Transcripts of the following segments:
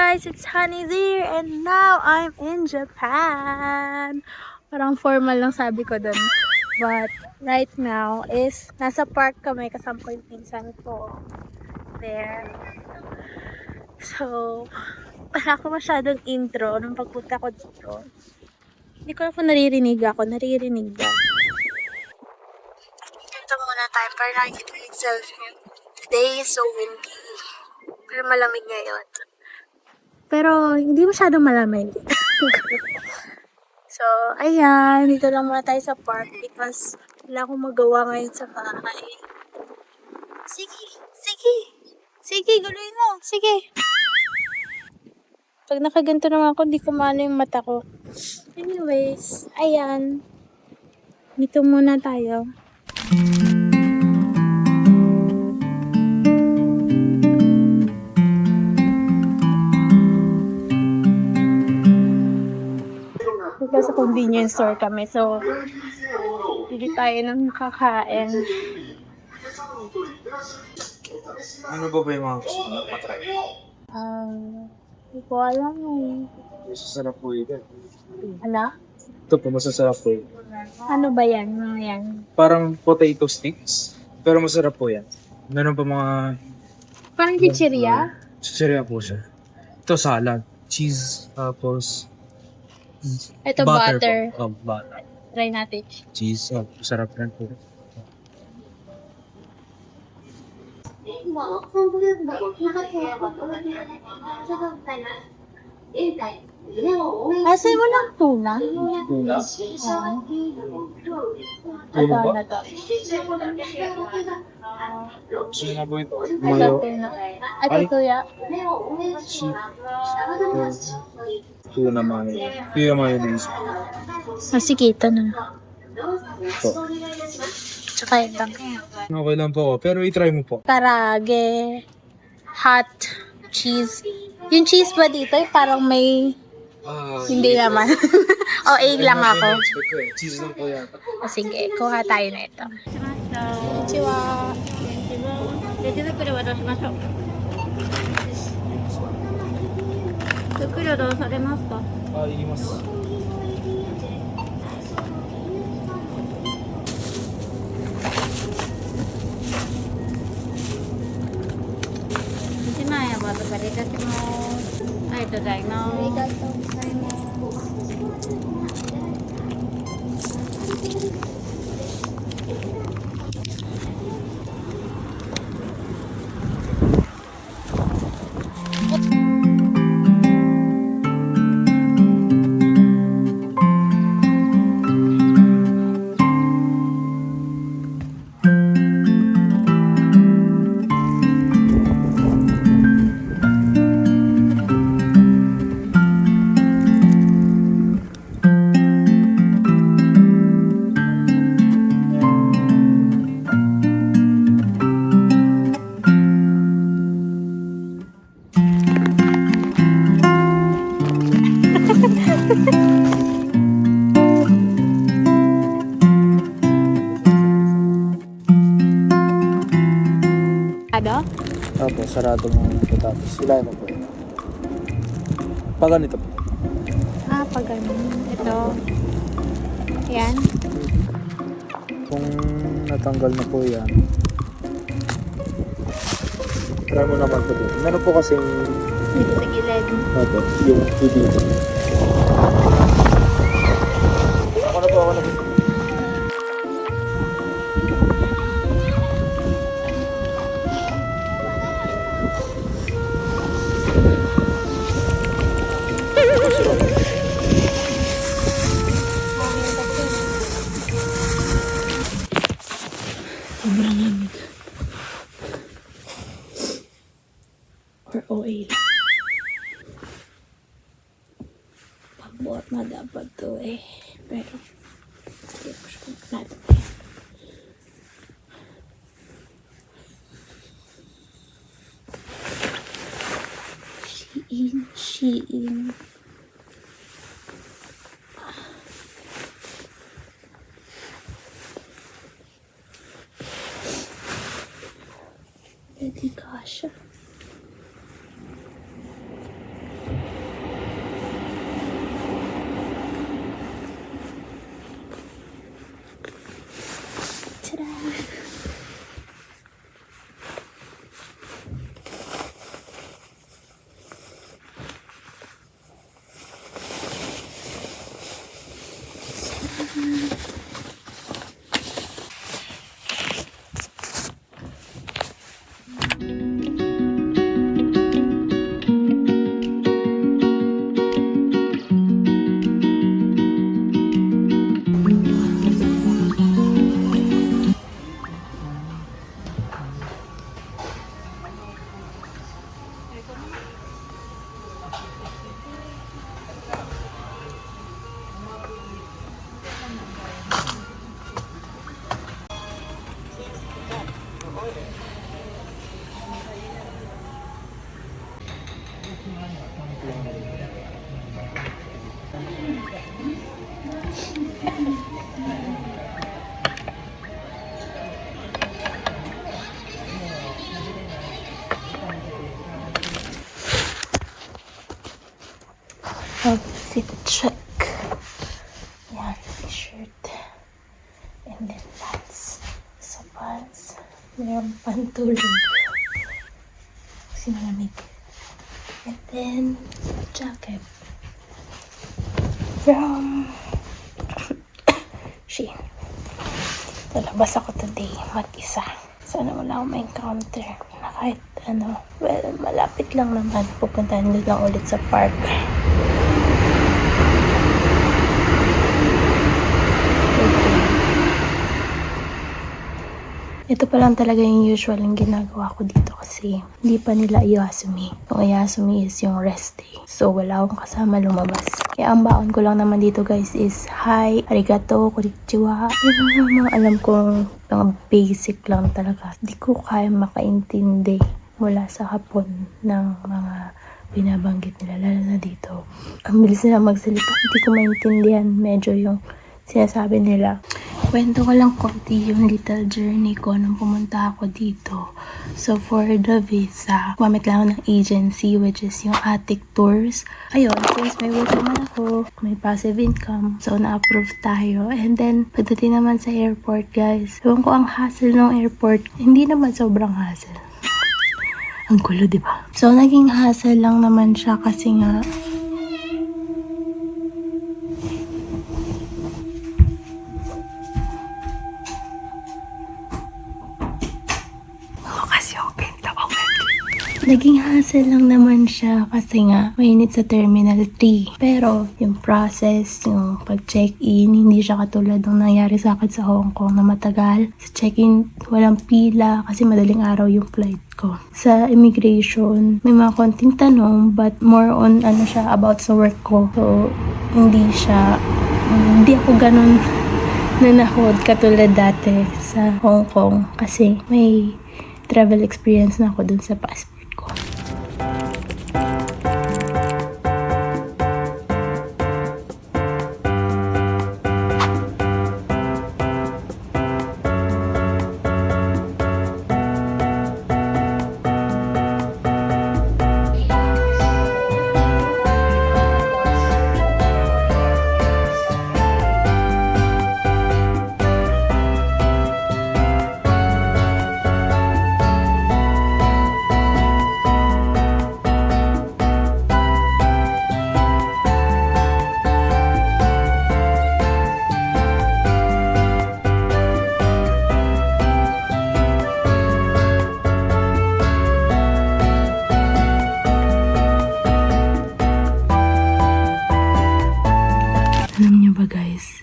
guys, it's Honey here and now I'm in Japan. Parang formal lang sabi ko dun. But right now is nasa park kami kasama ko yung pinsan ko. There. So, wala ako masyadong intro nung pagpunta ko dito. Hindi ko alam kung naririnig ako. Naririnig ba? Dito muna tayo para nakikita yung selfie. Today is so windy. Pero malamig ngayon. Pero hindi masyadong malamig. So, ayan. Dito lang muna tayo sa park because wala akong magawa ngayon sa bahay. Sige! Sige! Sige, guluhin mo! Sige! Pag nakaganto naman ako, hindi ko maano yung mata ko. Anyways, ayan. Dito muna tayo. Sa convenience store kami. So, hindi tayo nang nakakain. Ano ba yung mga gusto mo matry? Hindi ko alam eh. Masasarap po yun. Ano? Ito po, masasarap po yun. Ano ba yan? Mga yan? Parang potato sticks, pero masarap po yan. Meron pa mga... Parang chichirya? Chichirya po siya. Ito salad, cheese, tapos... Ito butter. Po. Oh, butter. Try natin. Cheese, masarap rin po. Asan mo ng tuna? Tuna? Ito na to. Gusto nga po ito. Ito Mayo. tuna. Ito tuya. Tuna mayo. Tuna mayonnaise. Sige, ito na. Po. Tsaka ito. Okay lang po ako, pero i-try mo po. Karage. Hot cheese. Yung cheese ba dito? Parang may... Hindi naman. O, egg lang ako. Cheese lang po yan. O, sige, kuha tayo na ito. Konnichiwa. 手袋渡しましょう。手袋どうされますか。いります。1万円お預かりいたします。ありがとうございます。ありがとうございます。Ano? Opo, sarado mo ito tapos sila mo po yun. Pag ganito po. Pag ganun. Ito. Yan. Kung natanggal na po yan, try mo naman po dito. Meron po kasing Dito sa gilid. opo, yung dito. Ako na po. Sobrang lamig. For OA lang. Pagbuhat na dapat to eh. Pero, hindi ko siya natin. Shein. Pwede kasha. Outfit check. Yan, shirt. And then pants. Sa pants, mayroon pantulog. Kasi malamig. And then, jacket. From Shein. Lalabas ako today, mag-isa. Sana wala akong ma-encounter na kahit ano. Well, malapit lang naman. Pupuntahan nyo lang ulit sa park. Ito pa lang talaga yung usual yung ginagawa ko dito kasi hindi pa nila Iyasumi. Yung Iyasumi is yung rest day. So, wala akong kasama lumabas. Kaya ang baon ko lang naman dito guys is hi, arigato, konnichiwa. Yun ang mga alam kong mga basic lang talaga. Hindi ko kaya makaintindi mula sa hapon ng mga binabanggit nila, lalo na dito. Ang bilis nila magsalita. Hindi ko maintindihan medyo yung sinasabi nila. Kwento ko lang konti yung little journey ko nung pumunta ako dito. So, for the visa, gumamit lang ako ng agency which is yung Attic Tours. Ayun, since may work naman ako, may passive income, so na-approve tayo. And then, pagdating naman sa airport, guys, ewan ko ang hassle ng airport. Hindi naman sobrang hassle. Ang gulo, diba? So, naging hassle lang naman siya kasi nga, naging hassle lang naman siya kasi nga mainit sa Terminal 3. Pero yung process, yung pag-check-in, hindi siya katulad ng nangyari sa akin sa Hong Kong na matagal. Sa check-in, walang pila kasi madaling araw yung flight ko. Sa immigration, may mga konting tanong but more on ano siya about sa work ko. So, hindi ako ganun nanahod katulad dati sa Hong Kong kasi may travel experience na ako dun sa passport ko.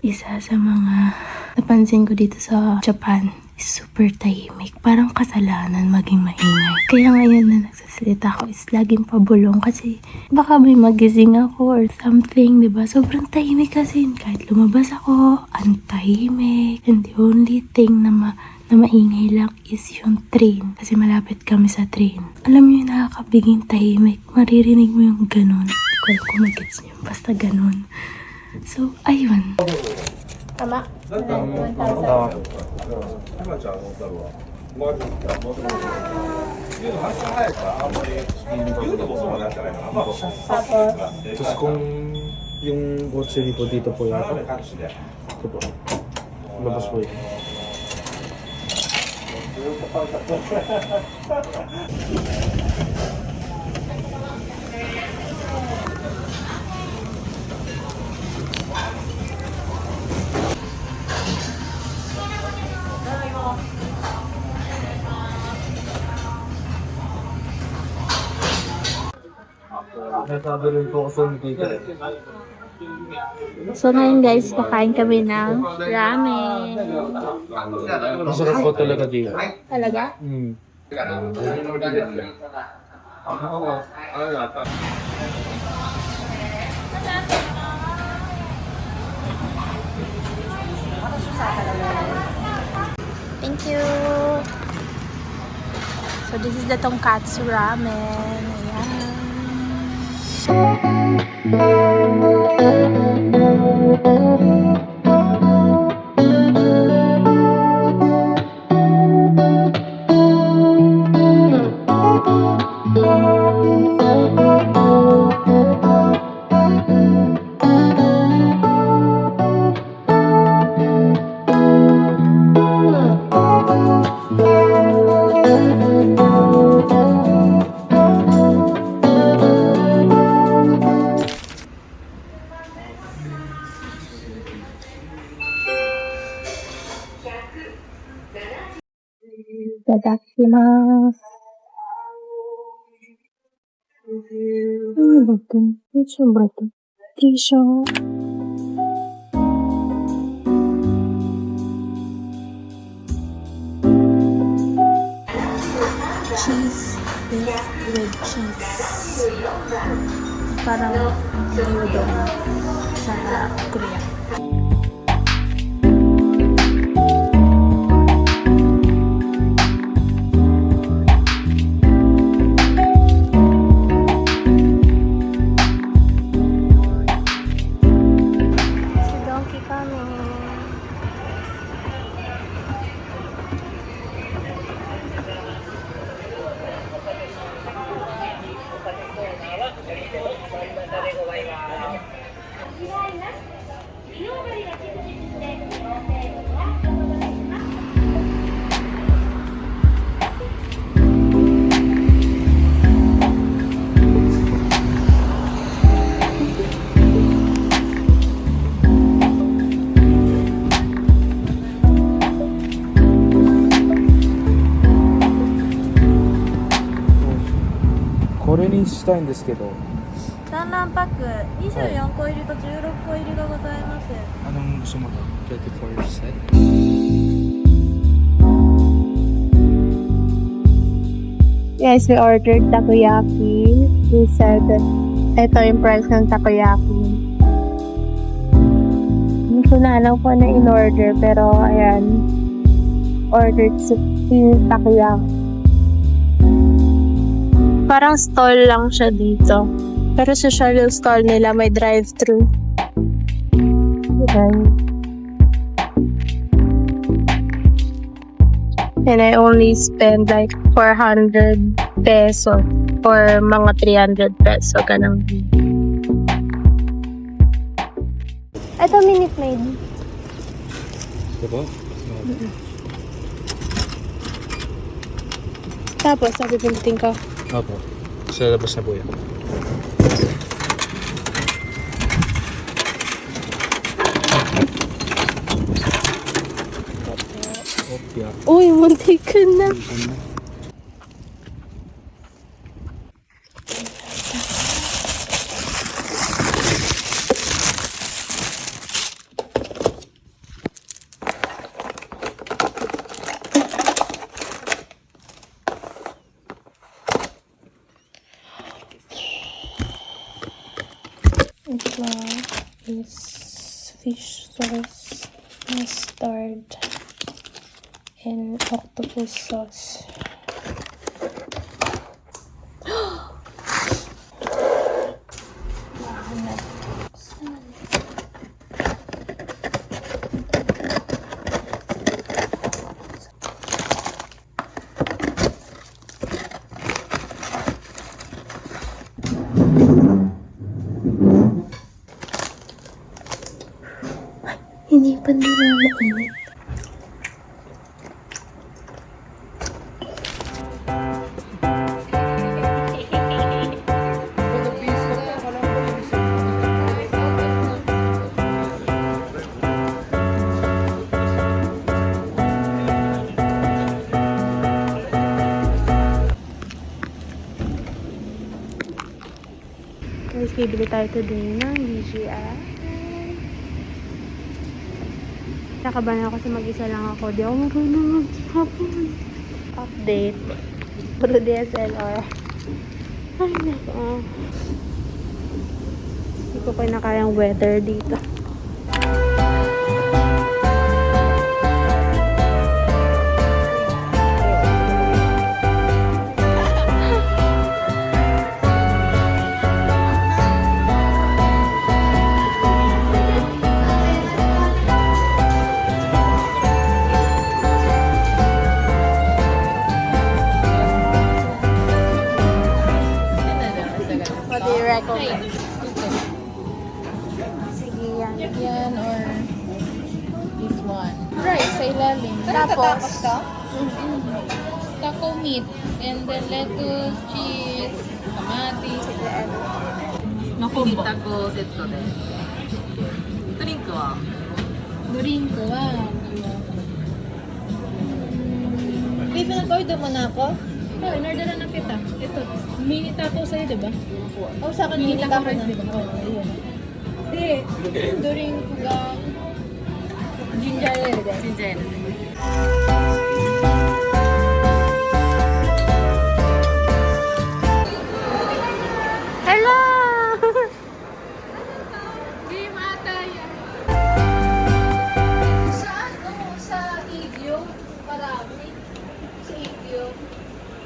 Isa sa mga napansin ko dito sa Japan is super tahimik. Parang kasalanan maging maingay. Kaya ngayon na nagsasalita ako is laging pabulong kasi baka may magising ako or something, diba? Sobrang tahimik kasi kahit lumabas ako, ang tahimik. And the only thing na maingay lang is yung train. Kasi malapit kami sa train. Alam mo yung nakakabiging tahimik. Maririnig mo yung ganun. Hindi ko alam kung mag-gets nyo. Basta ganun. So, ayun. Tama? 'Tapos kung yung kotse dito po yata. Ito po. Labas po ito. Nasabi rin po ako sa dito. So ngayon guys, kakain kami ng ramen. Masarap po talaga dito. Talaga? Thank you. So this is the tonkatsu ramen. Ayan. Itadakimasu. Ano ba ito? Ito ba ito? Tisha. Cheese with cheese. Parang gyudon sa Korea. Si Donkey kami.これにしたいんですけど、単卵パック24個入りと16個入りがございます。 anong sumunod? 24 set? Yes, we ordered takoyaki. We said that ito yung price ng takoyaki. Hindi ko na alam kung ano in-order, pero ayan. Ordered yung takoyaki. Parang stall lang siya dito. Pero sa yung stall nila may drive-thru. Ayan. And I only spend like 400 peso or mga 300 peso, ganun. Ito, Minute Maid. Diba? Tapos, sabi pindutin ko. Opo. Sa labas na po yan. Opya. Uy, muntik ka na. Ito is fish sauce, mustard, and octopus sauce. Hindi pa nila mainit. Guys, bibili tayo today ng BGI. Nakabahan ako kasi mag-isa lang ako. Di ako marunong mag-hapon. Update. Puro DSLR. Ay, nako. Hindi ko kinakayang weather dito. What do you recommend? Sige, yan. Yan or this one. Rice sa ilalim. Tapos, Taco meat. And then lettuce, cheese, kamatis. taco セットでドリンクはドリンクは、レッ ba nag-order mo na ako? Oo, in-orderan na kita. Ito, mini taco sa'yo, di ba? O sa akin, Mini hindi taco ako rice, na. di ba? Oo, ayun. Hindi, during kugang ginger ale, guys. Ginger. Hello!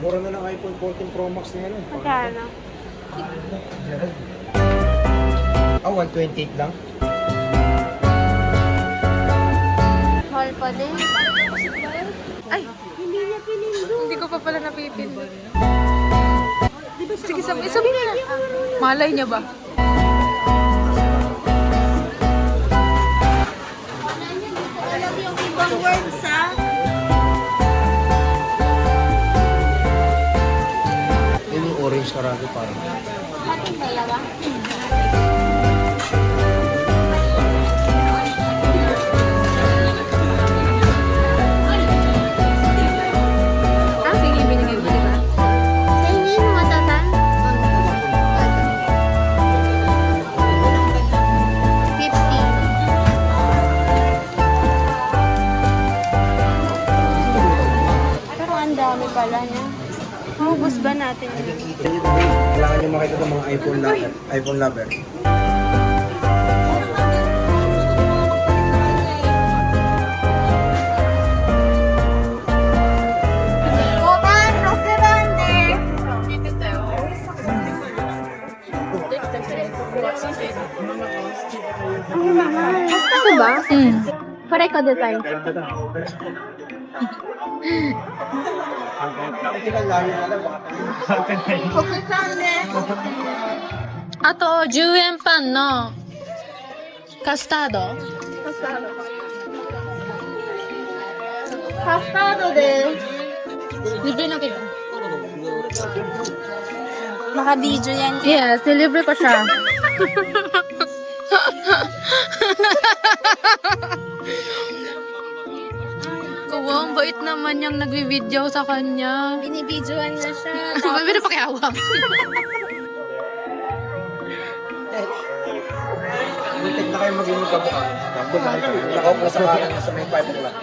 Mura na ng iPhone 14 Pro Max na yan. Magkano? Ah, 128 lang? Mahal pa din. Ay! Hindi ko pa pala napipindot. Sige, sabihin na. Malay niya ba? Alam yung ibang words, ha? Yun yung orange karagi parang. Ating dalawa. Ah, sige, binigay mo, diba? Sa hindi mo matasan? 50. Pero ang dami pala niya. Maubos ba natin yun? Kailangan nyo makita ng mga iPhone lover. Kokan, restaurante! Basta ba? Pare ko design. Ato, 10円パンのカスタード。カスタードです。 Libre na kita. Naka-video yan. Yes, deliver ko siya. Kawa, ang bait naman yung nagbi-video sa kanya. Binibidyoan niya siya. Sabi na pakiawak. Muntik na kayo maging magkabuka. Nakaupo sa kanan sa may 5 o'clock.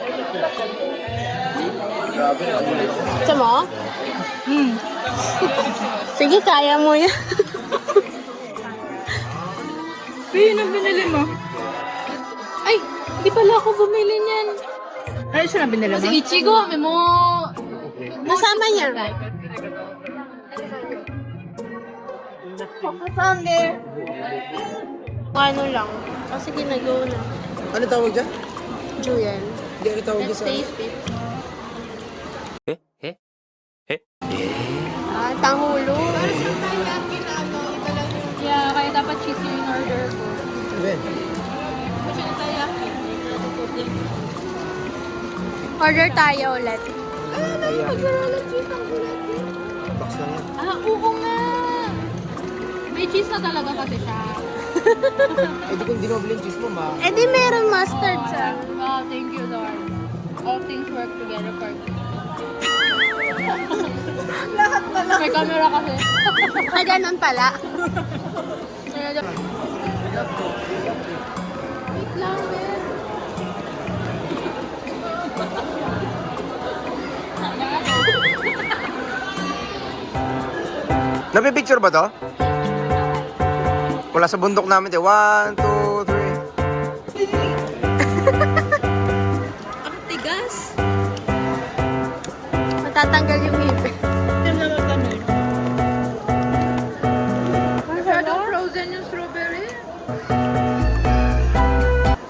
Grabe na. Gusto mo? Sige, kaya mo yan. Yun ang binili mo. Ay, hindi pala ako bumili niyan. Ano siya na binila Kasi Ichigo, may mo... Nasama niya. Kasama. Ano lang. Kasi ginagawa na. Ano tawag dyan? Julian. Hindi ano tawag dyan sa... Tanghulo. Yeah, kaya dapat cheesy yung order ko. Ben, Order tayo ulit. box lang yan. Ah, oo nga! May cheese na talaga kasi siya. Eh di kung dinobli yung cheese mo, Eh di meron mustard sa. Oh, thank you, Lord. All things work together for me. Lahat pala. May camera kasi. Ah, ganun pala. Wait lang, Ben. Napipicture ba to? Wala sa bundok namin eh. 1, 2, 3. Ang tigas. Matatanggal yung ngipin. Masyadong frozen yung strawberry.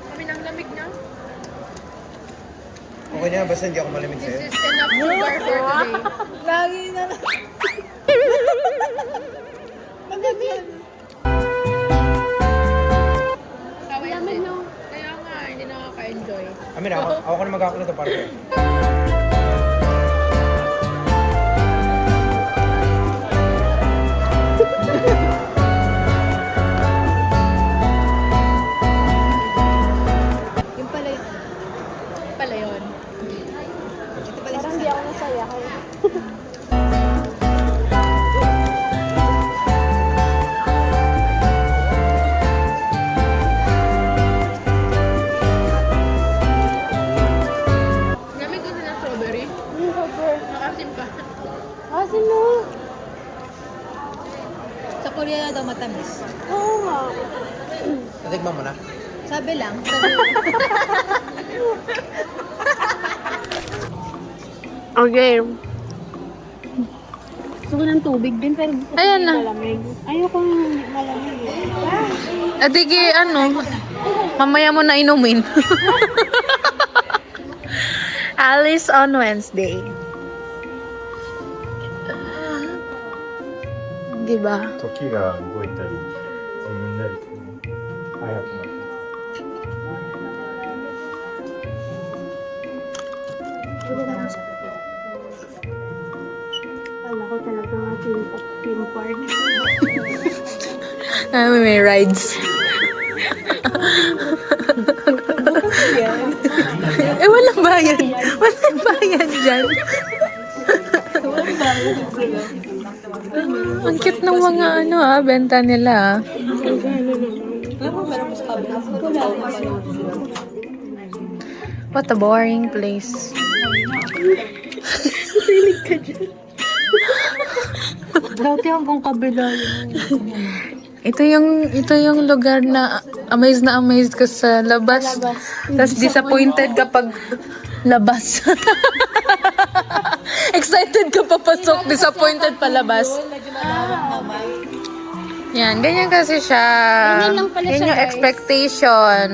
Kami nang lamig na. Okay na, basta hindi ako malamig sa'yo. This is enough sugar for today. Lagi na lang. Kawin din. Kaya nga, hindi nakaka-enjoy. Amin, ako na mag-ako nito para sa'yo. Yung pala yun. Pala yun. Parang hindi ako nasaya. Gamit ko na strawberry. Nakasim pa. Kasi no. Sa Korea daw matamis. Oo nga. Natikman mo na? Sabi lang. Okay. Gusto ko ng tubig din, pero gusto ko Ayan na. malamig. Ayoko ng malamig. Adigi, ano, mamaya mo na inumin. Alice on Wednesday. Diba? 時が動いたり自分なり早くなる。 Kala ko talaga nga team park. May rides. Walang bayad. Walang bayad dyan. Ang cute ng mga benta nila. What a boring place. Dati hanggang kabila yun. Ito yung lugar na amazed ka sa labas. Tapos disappointed kapag labas. Excited ka papasok, disappointed palabas. Yan, ganyan kasi siya. Ganyan lang pala Yan siya, yung guys. expectation.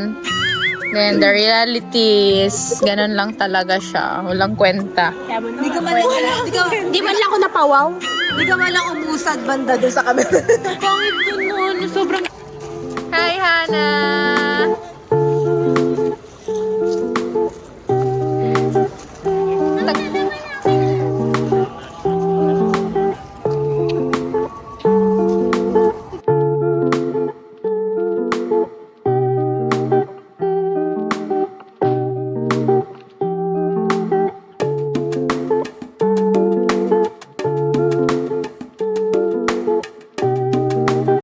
Then the realities, ganun lang talaga siya. Walang kwenta. Hindi man lang ako napawaw. Hindi ka man lang umusad banda doon sa camera. Pangit dun nun. Sobrang... Hi, Hannah!